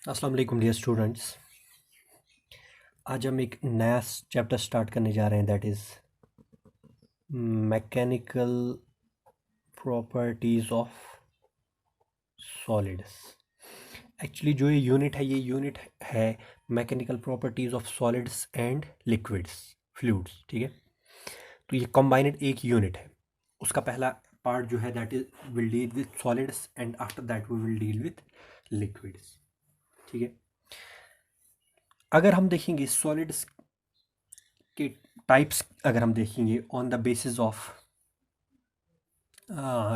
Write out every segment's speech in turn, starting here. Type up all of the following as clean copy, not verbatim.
अस्सलाम वालेकुम dear students. आज हम एक नया चैप्टर स्टार्ट करने जा रहे हैं, that is mechanical properties of solids. Actually जो ये यूनिट है mechanical properties of solids and liquids fluids. ठीक है, तो ये कॉम्बाइंड एक यूनिट है। उसका पहला पार्ट जो है that is will deal with solids and after that we will deal with liquids. ठीक है, अगर हम देखेंगे सॉलिड्स के टाइप्स, अगर हम देखेंगे on the basis of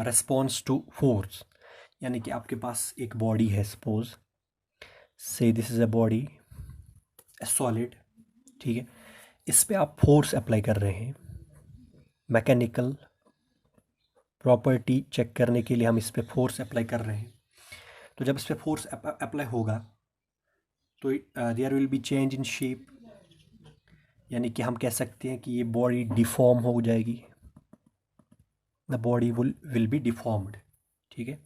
response to force, यानी कि आपके पास एक बॉडी है, suppose say this is a body, solid. ठीक है, इस पे आप फोर्स अप्लाई कर रहे हैं। मैकेनिकल प्रॉपर्टी चेक करने के लिए हम इस पे फोर्स अप्लाई कर रहे हैं। तो जब इस पे फोर्स अप्लाई होगा तो there will be change in shape, यानी कि हम कह सकते हैं कि ये बॉडी डिफॉर्म हो जाएगी। The body will B deformed. ठीक है,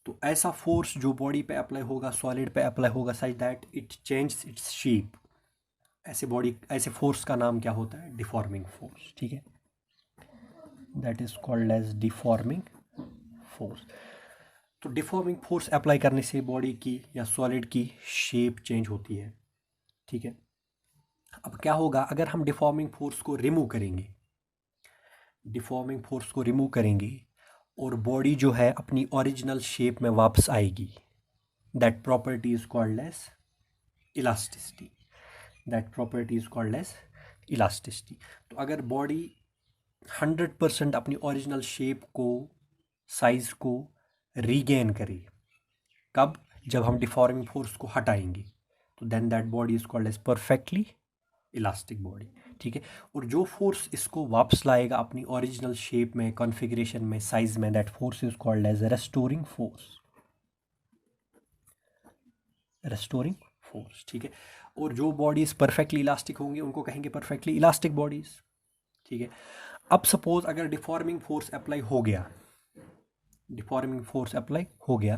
तो ऐसा फोर्स जो बॉडी पे अप्लाई होगा, सॉलिड पे अप्लाई होगा, such that it change its shape, ऐसे फोर्स का नाम क्या होता है? Deforming force. ठीक है, that is called as deforming force. तो डिफॉर्मिंग फोर्स अप्लाई करने से बॉडी की या सॉलिड की शेप चेंज होती है। ठीक है, अब क्या होगा अगर हम डिफॉर्मिंग फोर्स को रिमूव करेंगे? डिफॉर्मिंग फोर्स को रिमूव करेंगे और बॉडी जो है अपनी ओरिजिनल शेप में वापस आएगी। That property is called as elasticity. That property is called as elasticity. तो अगर बॉडी 100% अपनी ओरिजिनल शेप को, साइज को रीगेन करे, कब? जब हम डिफॉर्मिंग फोर्स को हटाएंगे, तो then that body is called as perfectly elastic body. ठीक है, और जो फोर्स इसको वापस लाएगा अपनी ओरिजिनल शेप में, कॉन्फ़िगरेशन में, साइज में, that force is called as restoring force. Restoring force. ठीक है, और जो बॉडीज परफेक्टली इलास्टिक होंगे उनको कहेंगे परफेक्टली इलास्टिक बॉडीज। ठीक है, अब सपोज अगर डिफॉर्मिंग फोर्स अप्लाई हो गया, डिफॉर्मिंग फोर्स अप्लाई हो गया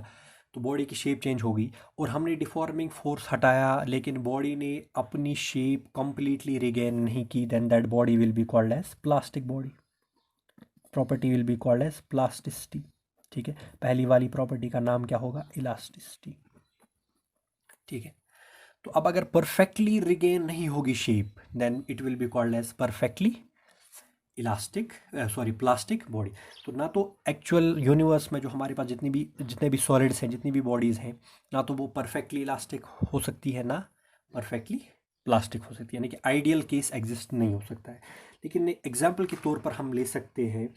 तो बॉडी की शेप चेंज होगी, और हमने डिफॉर्मिंग फोर्स हटाया लेकिन बॉडी ने अपनी शेप कंप्लीटली रिगेन नहीं की, then that body will be called as plastic body. Property will be called as plasticity. ठीक है, पहली वाली प्रॉपर्टी का नाम क्या होगा? इलास्टिसिटी। ठीक है, तो अब अगर परफेक्टली रिगेन नहीं होगी shape, then it will be called as perfectly elastic, sorry plastic body. तो ना तो एक्चुअल यूनिवर्स में जो हमारे पास जितने भी सॉलिड्स हैं, जितनी भी बॉडीज़ हैं, ना तो वो परफेक्टली इलास्टिक हो सकती है, ना परफेक्टली प्लास्टिक हो सकती है, यानी कि आइडियल केस एग्जिस्ट नहीं हो सकता है। लेकिन एग्जाम्पल के तौर पर हम ले सकते हैं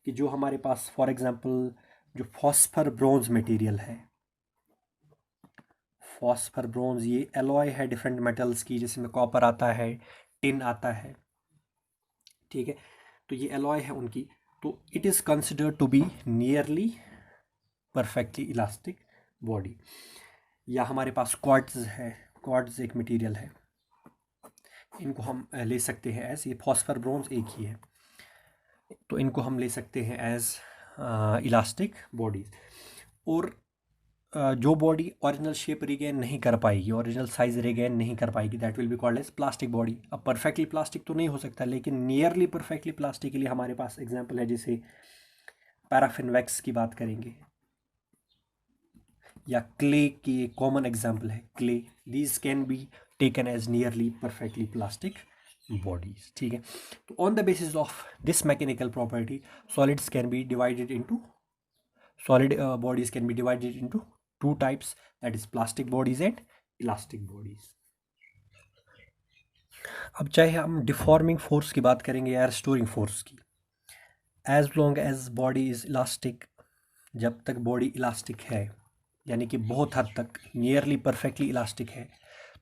कि जो हमारे पास फॉर एग्जाम्पल जो फॉस्फर ब्रॉन्ज मटेरियल है, फॉस्फर ब्रॉन्ज ये एलॉय है डिफरेंट मेटल्स की, जिसमें कॉपर आता है, टिन आता है। ठीक है, तो ये एलॉय है उनकी, तो it is considered to be nearly perfectly elastic body. या हमारे पास क्वार्ट्ज है, क्वार्ट्ज एक मटेरियल है, इनको हम ले सकते हैं एज, ये फॉस्फर ब्रॉन्ज एक ही है, तो इनको हम ले सकते हैं एज इलास्टिक बॉडीज। और जो बॉडी ओरिजिनल शेप रिगेन नहीं कर पाएगी, ओरिजिनल साइज रिगेन नहीं कर पाएगी, that will be called as plastic body. अब परफेक्टली प्लास्टिक तो नहीं हो सकता, लेकिन नियरली परफेक्टली प्लास्टिक के लिए हमारे पास एग्जांपल है, जैसे पैराफिन वैक्स की बात करेंगे, या क्ले की एक कॉमन एग्जांपल है clay. These can be taken as nearly perfectly plastic bodies. ठीक है, तो on the basis of this mechanical property solids can be divided into solid bodies can be divided into two types, that is plastic bodies and elastic bodies. अब चाहे हम deforming force की बात करेंगे या रिस्टोरिंग फोर्स की, as long as body is elastic, जब तक बॉडी इलास्टिक है, यानी कि बहुत हद तक नियरली परफेक्टली इलास्टिक है,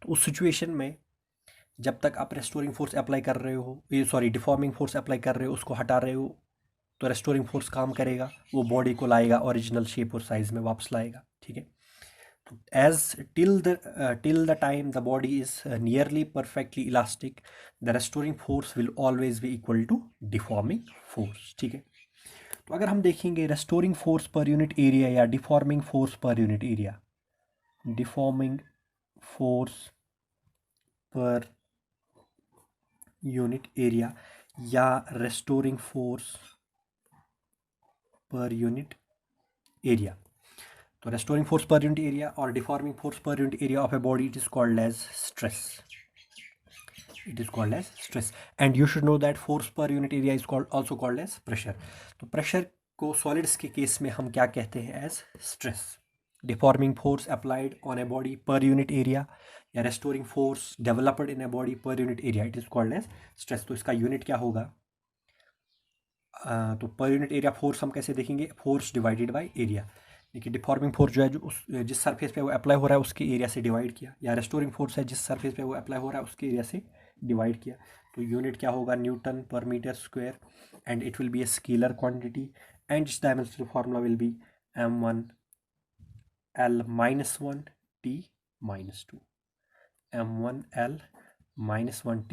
तो उस सिचुएशन में जब तक आप रेस्टोरिंग फोर्स अप्लाई कर रहे हो, ये सॉरी डिफॉर्मिंग फोर्स अप्लाई कर रहे हो, उसको हटा रहे हो, तो रेस्टोरिंग फोर्स काम करेगा, वो बॉडी को लाएगा ओरिजिनल शेप और साइज में वापस लाएगा। ठीक है, तो as till the time the body is nearly perfectly elastic, the restoring force will always be equal to deforming force. ठीक है, तो अगर हम देखेंगे restoring force per unit area या deforming force per unit area, deforming force per unit area या restoring force per unit area. तो restoring force per unit area or deforming force per unit area of a body, it is called as stress. It is called as stress. And you should know that force per unit area is also called as pressure. तो pressure को solids के case में हम क्या कहते हैं as stress. Deforming force applied on a body per unit area या restoring force developed in a body per unit area, it is called as stress. तो इसका यूनिट क्या होगा? तो पर यूनिट एरिया फोर्स हम कैसे देखेंगे? Force divided by area. देखिए डिफॉर्मिंग फोर्स जो है जो जिस सरफेस पे वो अप्लाई हो रहा है उसके एरिया से डिवाइड किया, या रेस्टोरिंग फोर्स है जिस सरफेस पे वो अप्लाई हो रहा है उसके एरिया से डिवाइड किया। तो यूनिट क्या होगा? Newton per metre square, and it will be a scalar quantity, and its dimensional formula will be m1 l minus 1 t minus 2, m1 l minus 1 t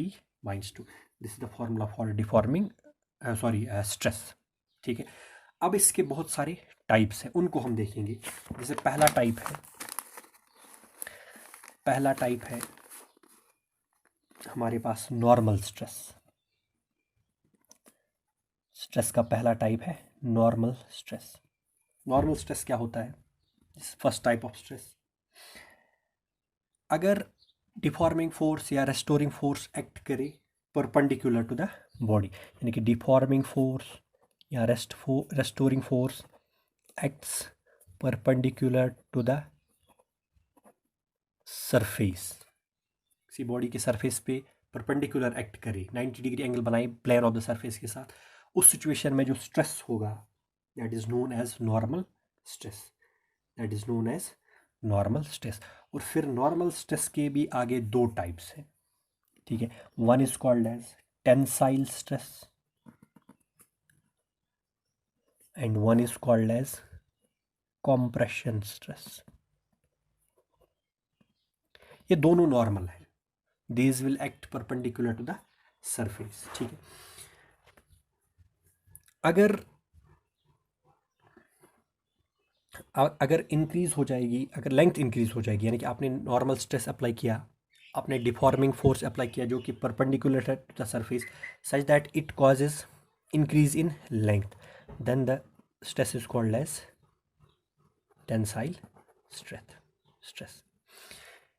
minus 2. This is the formula for deforming stress. ठीक है, अब इसके बहुत सारे types हैं, उनको हम देखेंगे। जैसे पहला टाइप है हमारे पास नॉर्मल स्ट्रेस। स्ट्रेस का पहला टाइप है नॉर्मल स्ट्रेस। नॉर्मल स्ट्रेस क्या होता है? फर्स्ट टाइप ऑफ स्ट्रेस, अगर डिफॉर्मिंग फोर्स या रेस्टोरिंग फोर्स एक्ट करे परपेंडिकुलर टू द बॉडी, यानी कि डिफॉर्मिंग फोर्स या restoring force acts perpendicular to the surface, किसी बॉडी के सरफेस पे परपेंडिकुलर एक्ट करे, 90 डिग्री एंगल बनाए प्लेन ऑफ द सरफेस के साथ, उस सिचुएशन में जो स्ट्रेस होगा that is known as normal stress. That is known as normal stress. और फिर नॉर्मल स्ट्रेस के भी आगे दो टाइप्स हैं। ठीक है, one is called as tensile stress and one is called as compression stress. ये दोनों नॉर्मल है, these will act perpendicular to the surface। ठीक है, अगर इंक्रीज हो जाएगी, अगर लेंथ इंक्रीज हो जाएगी, यानी कि आपने नॉर्मल स्ट्रेस अप्लाई किया, आपने डिफॉर्मिंग फोर्स अप्लाई किया जो कि परपेंडिकुलर है to the surface such that it causes increase in length, then the stress is called as tensile stress.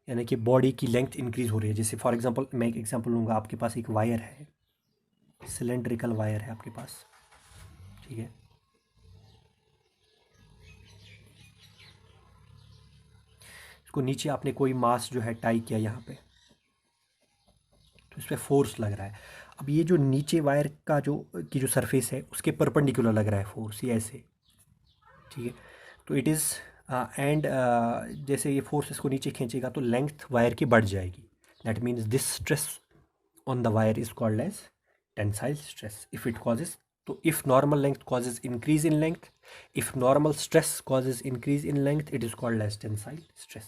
यानी कि बॉडी की लेंथ इंक्रीज हो रही है। जैसे फॉर एग्जांपल मैं एक एग्जांपल लूँगा, आपके पास एक वायर है, सिलेंड्रिकल वायर है आपके पास। ठीक है, इसको नीचे आपने कोई मास जो है टाई किया यहाँ पे, तो इस पर फोर्स लग रहा है। अब ये जो नीचे वायर का जो सरफेस है उसके परपेंडिकुलर लग रहा है फोर्स, ये ऐसे। ठीक है, तो इट इज़ एंड जैसे ये फोर्स इसको नीचे खींचेगा तो लेंथ वायर की बढ़ जाएगी। That means this stress on the wire is called as tensile stress if it causes. तो if normal length causes increase in length, if normal stress causes increase in length, it is called as tensile stress.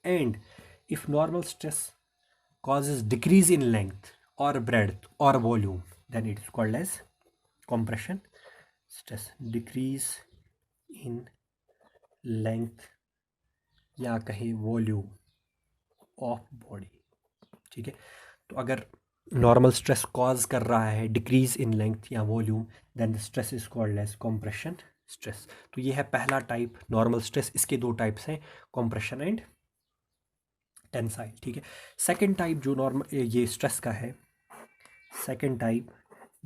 And if normal stress causes decrease in length or breadth or volume, then it is called as compression stress। decrease in length या कहीं volume of body. ठीक है, तो अगर normal stress cause कर रहा है decrease in length या volume, then the stress is called as compression stress. तो ये है पहला टाइप नॉर्मल स्ट्रेस। इसके दो टाइप्स हैं, कॉम्प्रेशन एंड टेंसाइल। ठीक है, सेकेंड टाइप जो नॉर्मल ये स्ट्रेस का है, second type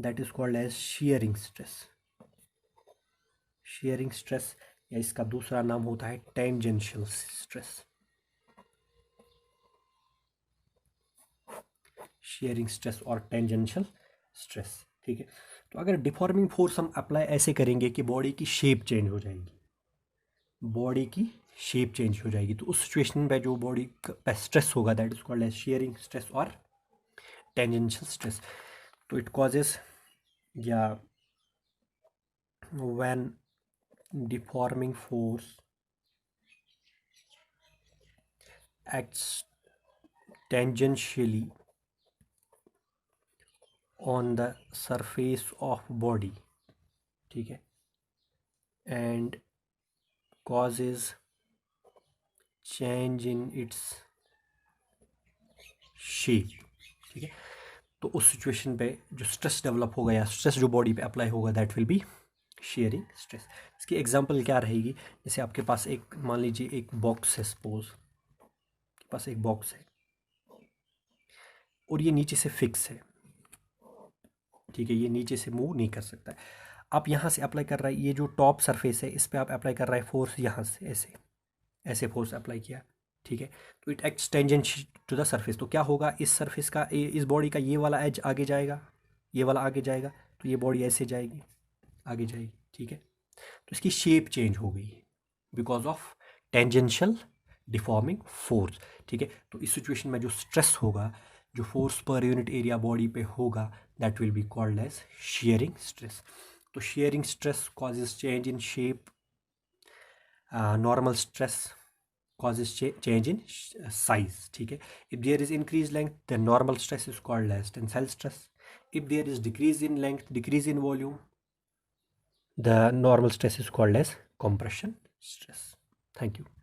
that is called as shearing stress. Shearing stress या इसका दूसरा नाम होता है टेंजेंशियल स्ट्रेस। शेयरिंग स्ट्रेस और टेंजेंशियल स्ट्रेस। ठीक है, तो अगर डिफॉर्मिंग फोर्स हम अप्लाई ऐसे करेंगे कि बॉडी की शेप चेंज हो जाएगी, बॉडी की शेप चेंज हो जाएगी, तो उस सिचुएशन में जो बॉडी पे स्ट्रेस होगा that is called as shearing stress और टेंजेंशियल स्ट्रेस। तो इट कॉजेज या when deforming force acts tangentially on the surface of body, ठीक है, and causes change in its shape, ठीक है। तो उस सिचुएशन पे जो स्ट्रेस डेवलप होगा या स्ट्रेस जो बॉडी पे अप्लाई होगा that will be sharing stress. इसकी एग्जांपल क्या रहेगी, जैसे आपके पास एक, मान लीजिए एक बॉक्स है, सपोज के पास एक बॉक्स है और ये नीचे से फिक्स है, ठीक है, ये नीचे से मूव नहीं कर सकता है। आप यहाँ से अप्लाई कर रहा है, ये जो टॉप सरफेस है इस पर आप अप्लाई कर रहा है फोर्स, यहाँ से ऐसे ऐसे फोर्स अप्लाई किया, ठीक है। तो it acts tangent to the surface. तो क्या होगा, इस सरफेस का, इस बॉडी का ये वाला एज आगे जाएगा, ये वाला आगे जाएगा, तो ये बॉडी ऐसे जाएगी, आगे जाएगी, ठीक है। तो इसकी शेप चेंज हो गई because of tangential deforming force, ठीक है। तो इस सिचुएशन में जो स्ट्रेस होगा, जो force per unit area body पे होगा, that will be called as shearing stress. तो shearing stress causes change in shape, normal stress causes change in size, ठीक है। if there is increased length, then normal stress is called as tensile stress. if there is decrease in length, decrease in volume, the normal stress is called as compression stress. Thank you.